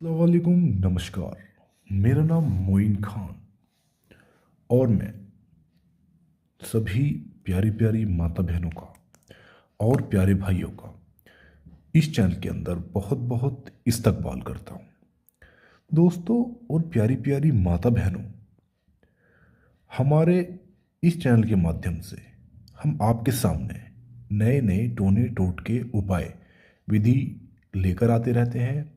अस्सलामुअलैकुम, नमस्कार। मेरा नाम मोइन खान और मैं सभी प्यारी प्यारी माता बहनों का और प्यारे भाइयों का इस चैनल के अंदर बहुत बहुत इस्तकबाल करता हूँ। दोस्तों और प्यारी प्यारी माता बहनों, हमारे इस चैनल के माध्यम से हम आपके सामने नए नए टोने टोटके उपाय विधि लेकर आते रहते हैं।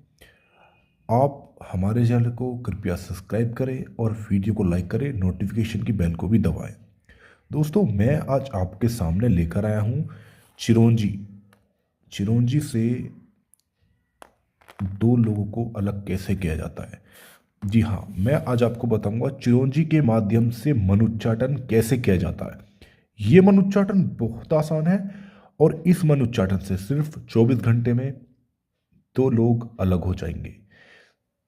आप हमारे चैनल को कृपया सब्सक्राइब करें और वीडियो को लाइक करें, नोटिफिकेशन की बेल को भी दबाएं। दोस्तों, मैं आज आपके सामने लेकर आया हूँ चिरौंजी। चिरौंजी से दो लोगों को अलग कैसे किया जाता है। जी हाँ, मैं आज आपको बताऊंगा चिरौंजी के माध्यम से मनुच्चाटन कैसे किया जाता है। ये मनुच्चाटन बहुत आसान है और इस मनुच्चाटन से सिर्फ 24 घंटे में दो लोग अलग हो जाएंगे।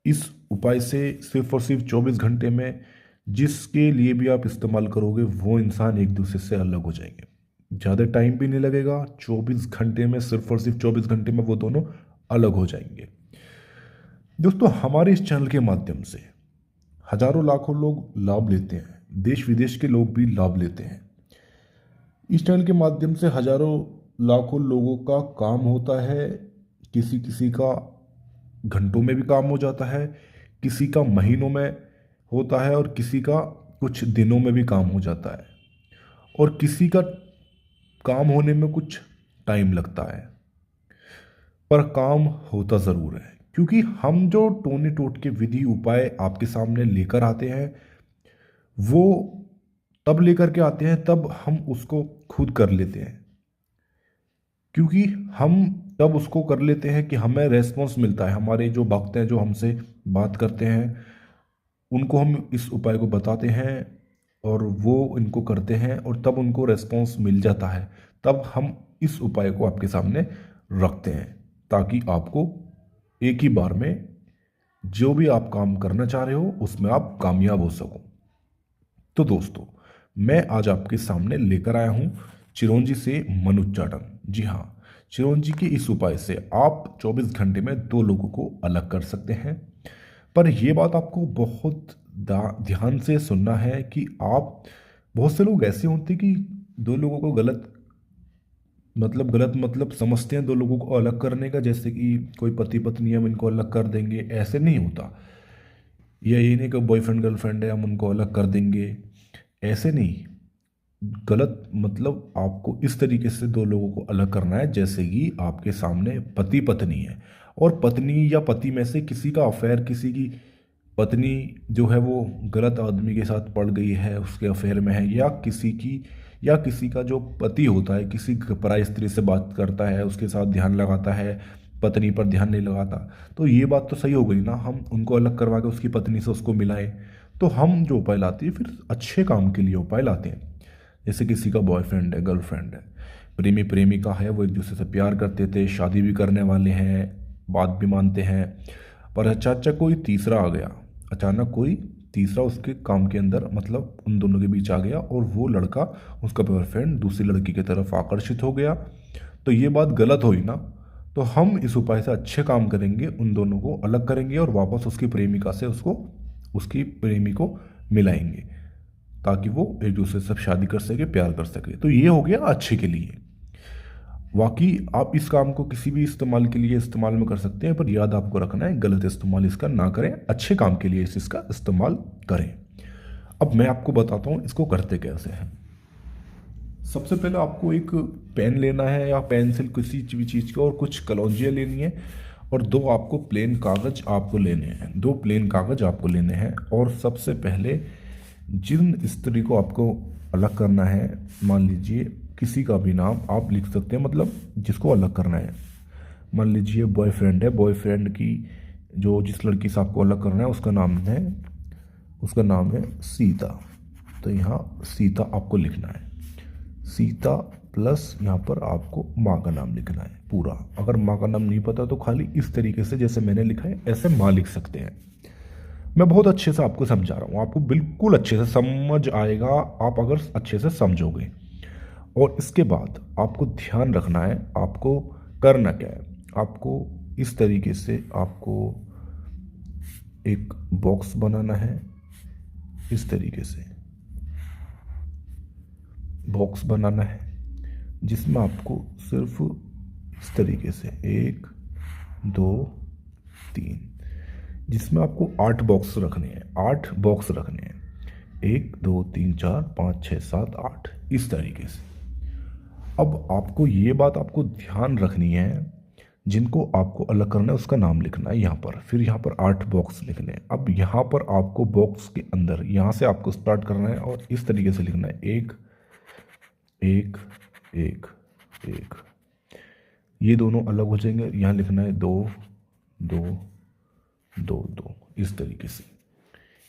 इस उपाय से सिर्फ और सिर्फ 24 घंटे में जिसके लिए भी आप इस्तेमाल करोगे वो इंसान एक दूसरे से अलग हो जाएंगे। ज़्यादा टाइम भी नहीं लगेगा, 24 घंटे में, सिर्फ और सिर्फ 24 घंटे में वो दोनों अलग हो जाएंगे। दोस्तों, हमारे इस चैनल के माध्यम से हजारों लाखों लोग लाभ लेते हैं, देश विदेश के लोग भी लाभ लेते हैं। इस चैनल के माध्यम से हजारों लाखों लोगों का काम होता है। किसी किसी का घंटों में भी काम हो जाता है, किसी का महीनों में होता है और किसी का कुछ दिनों में भी काम हो जाता है और किसी का काम होने में कुछ टाइम लगता है, पर काम होता ज़रूर है। क्योंकि हम जो टोने टोटके विधि उपाय आपके सामने लेकर आते हैं वो तब लेकर के आते हैं तब हम उसको खुद कर लेते हैं। क्योंकि हम तब उसको कर लेते हैं कि हमें रेस्पॉन्स मिलता है। हमारे जो भक्त हैं, जो हमसे बात करते हैं, उनको हम इस उपाय को बताते हैं और वो इनको करते हैं और तब उनको रेस्पॉन्स मिल जाता है। तब हम इस उपाय को आपके सामने रखते हैं ताकि आपको एक ही बार में जो भी आप काम करना चाह रहे हो उसमें आप कामयाब हो सको। तो दोस्तों, मैं आज आपके सामने लेकर आया हूँ चिरौंजी से मनुच्चाटन। जी हाँ, चिरौंजी के इस उपाय से आप 24 घंटे में दो लोगों को अलग कर सकते हैं। पर यह बात आपको बहुत ध्यान से सुनना है कि आप, बहुत से लोग ऐसे होते हैं कि दो लोगों को गलत मतलब समझते हैं दो लोगों को अलग करने का, जैसे कि कोई पति पत्नी हम इनको अलग कर देंगे। ऐसे नहीं होता। या ये नहीं कि बॉयफ्रेंड गर्लफ्रेंड है हम उनको अलग कर देंगे, ऐसे नहीं। गलत मतलब आपको इस तरीके से दो लोगों को अलग करना है जैसे कि आपके सामने पति पत्नी है और पत्नी या पति में से किसी का अफेयर, किसी की पत्नी जो है वो गलत आदमी के साथ पड़ गई है, उसके अफेयर में है, या किसी का जो पति होता है किसी पराई स्त्री से बात करता है, उसके साथ ध्यान लगाता है, पत्नी पर ध्यान नहीं लगाता। तो ये बात तो सही हो गई ना, हम उनको अलग करवा के उसकी पत्नी से उसको मिलाएं। तो हम जो उपाय लाते हैं फिर अच्छे काम के लिए उपाय लाते हैं। जैसे किसी का बॉयफ्रेंड है, गर्लफ्रेंड है, प्रेमी प्रेमिका है, वो एक दूसरे से प्यार करते थे, शादी भी करने वाले हैं, बात भी मानते हैं, पर अचानक कोई तीसरा आ गया। अचानक कोई तीसरा उसके काम के अंदर, मतलब उन दोनों के बीच आ गया और वो लड़का, उसका बॉयफ्रेंड, दूसरी लड़की की तरफ आकर्षित हो गया। तो ये बात गलत हुई ना। तो हम इस उपाय से अच्छे काम करेंगे, उन दोनों को अलग करेंगे और वापस उसकी प्रेमिका से उसकी प्रेमी को मिलाएंगे ताकि वो एक दूसरे से शादी कर सके, प्यार कर सके। तो ये हो गया अच्छे के लिए। वाकई आप इस काम को किसी भी इस्तेमाल के लिए इस्तेमाल में कर सकते हैं, पर याद आपको रखना है गलत इस्तेमाल इसका ना करें, अच्छे काम के लिए इसका इस्तेमाल करें। अब मैं आपको बताता हूँ इसको करते कैसे हैं। सबसे पहले आपको एक पेन लेना है या पेंसिल, किसी भी चीज़ का, और कुछ कलौंजियाँ लेनी है और दो आपको प्लेन कागज़ आपको लेने हैं, दो प्लेन कागज़ आपको लेने हैं। और सबसे पहले जिन स्त्री को आपको अलग करना है, मान लीजिए किसी का भी नाम आप लिख सकते हैं, मतलब जिसको अलग करना है। मान लीजिए बॉयफ्रेंड है, बॉयफ्रेंड की जो जिस लड़की से आपको अलग करना है उसका नाम है सीता। तो यहाँ सीता आपको लिखना है, सीता प्लस यहाँ पर आपको माँ का नाम लिखना है पूरा। अगर माँ का नाम नहीं पता तो खाली इस तरीके से जैसे मैंने लिखा है ऐसे माँ लिख सकते हैं। मैं बहुत अच्छे से आपको समझा रहा हूँ, आपको बिल्कुल अच्छे से समझ आएगा आप अगर अच्छे से समझोगे। और इसके बाद आपको ध्यान रखना है, आपको करना क्या है। आपको इस तरीके से आपको एक बॉक्स बनाना है इस तरीके से, बॉक्स बनाना है जिसमें आपको सिर्फ इस तरीके से 1 2 3, जिसमें आपको 8 बॉक्स रखने हैं, 8 बॉक्स रखने हैं, 1 2 3 4 5 6 7 8 इस तरीके से। अब आपको ये बात आपको ध्यान रखनी है, जिनको आपको अलग करना है उसका नाम लिखना है यहाँ पर, फिर यहाँ पर 8 बॉक्स लिखने हैं। अब यहाँ पर आपको बॉक्स के अंदर यहाँ से आपको स्टार्ट करना है और इस तरीके से लिखना है 1 1 1 1, ये दोनों अलग हो जाएंगे। यहाँ लिखना है 2 2 2 2 इस तरीके से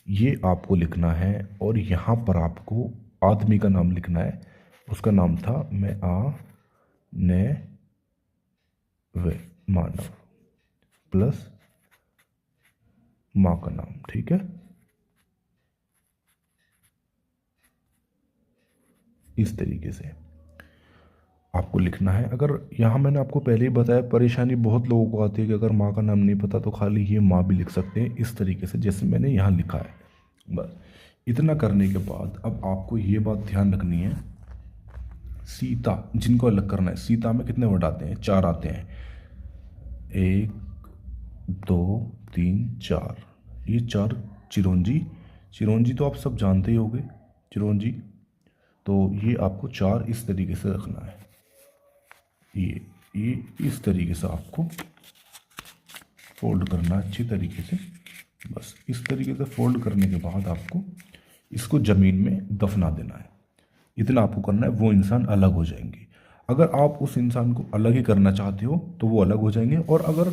ये आपको लिखना है। और यहाँ पर आपको आदमी का नाम लिखना है, उसका नाम था मैं आ ने वे मानव प्लस माँ का नाम, ठीक है। इस तरीके से आपको लिखना है। अगर यहाँ मैंने आपको पहले ही बताया, परेशानी बहुत लोगों को आती है कि अगर माँ का नाम नहीं पता तो खाली ये माँ भी लिख सकते हैं इस तरीके से जैसे मैंने यहाँ लिखा है। बस इतना करने के बाद अब आपको ये बात ध्यान रखनी है, सीता जिनको अलग करना है, सीता में कितने वर्ड आते हैं? 4 आते हैं, 1 2 3 4, ये 4 चिरौंजी, चिरौंजी तो आप सब जानते ही होंगे, चिरौंजी। तो ये आपको 4 इस तरीके से रखना है, ये इस तरीके से आपको फोल्ड करना है अच्छी तरीके से। बस इस तरीके से फोल्ड करने के बाद आपको इसको ज़मीन में दफना देना है। इतना आपको करना है, वो इंसान अलग हो जाएंगे। अगर आप उस इंसान को अलग ही करना चाहते हो तो वो अलग हो जाएंगे, और अगर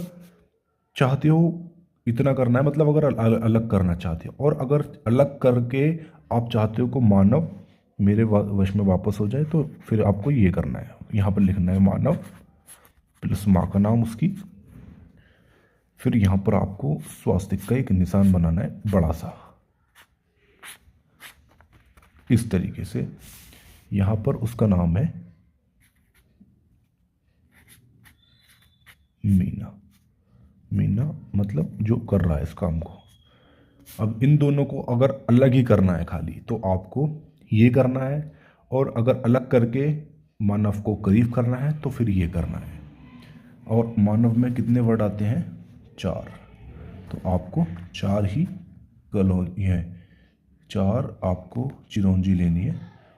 चाहते हो इतना करना है, मतलब अगर अलग करना चाहते हो, और अगर अलग करके आप चाहते हो को मानव मेरे वश में वापस हो जाए तो फिर आपको ये करना है, यहाँ पर लिखना है मानव प्लस माँ का नाम उसकी। फिर यहाँ पर आपको स्वास्तिक का एक निशान बनाना है बड़ा सा इस तरीके से। यहाँ पर उसका नाम है मीना, मीना मतलब जो कर रहा है इस काम को। अब इन दोनों को अगर अलग ही करना है खाली तो आपको ये करना है, और अगर अलग करके मानव को करीब करना है तो फिर ये करना है। और मानव में कितने वर्ड आते हैं? 4, तो आपको 4 ही कॉलोनी है, 4 आपको चिरौंजी लेनी है,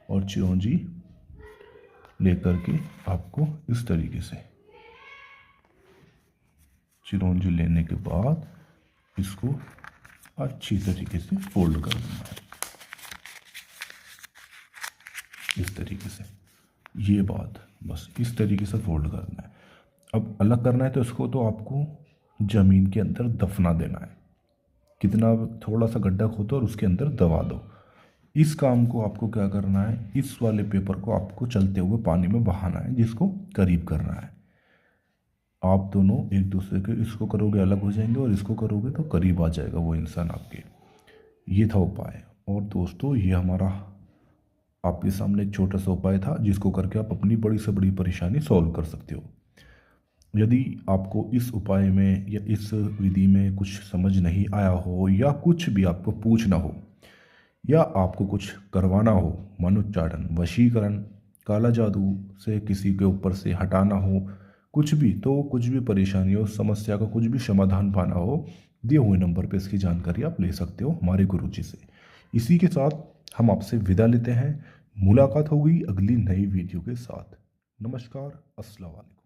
और चिरौंजी लेकर के आपको इस तरीके से चिरौंजी लेने के बाद इसको अच्छी तरीके से फोल्ड कर देना है इस तरीके से, ये बात बस इस तरीके से फोल्ड करना है। अब अलग करना है तो इसको तो आपको ज़मीन के अंदर दफना देना है, कितना थोड़ा सा गड्ढा खोदो और उसके अंदर दबा दो। इस काम को आपको क्या करना है, इस वाले पेपर को आपको चलते हुए पानी में बहाना है, जिसको करीब करना है। आप दोनों एक दूसरे के, इसको करोगे अलग हो जाएंगे और इसको करोगे तो करीब आ जाएगा वो इंसान आपके। ये था उपाय। और दोस्तों ये हमारा आपके सामने एक छोटा सा उपाय था जिसको करके आप अपनी बड़ी से बड़ी परेशानी सॉल्व कर सकते हो। यदि आपको इस उपाय में या इस विधि में कुछ समझ नहीं आया हो, या कुछ भी आपको पूछना हो, या आपको कुछ करवाना हो, मनोच्चारण, वशीकरण, काला जादू से किसी के ऊपर से हटाना हो, कुछ भी, तो कुछ भी परेशानी हो, समस्या का कुछ भी समाधान पाना हो, दिए हुए नंबर पे इसकी जानकारी आप ले सकते हो हमारे गुरुजी से। इसी के साथ हम आपसे विदा लेते हैं। मुलाकात होगी अगली नई वीडियो के साथ। नमस्कार, अस्सलाम वालेकुम।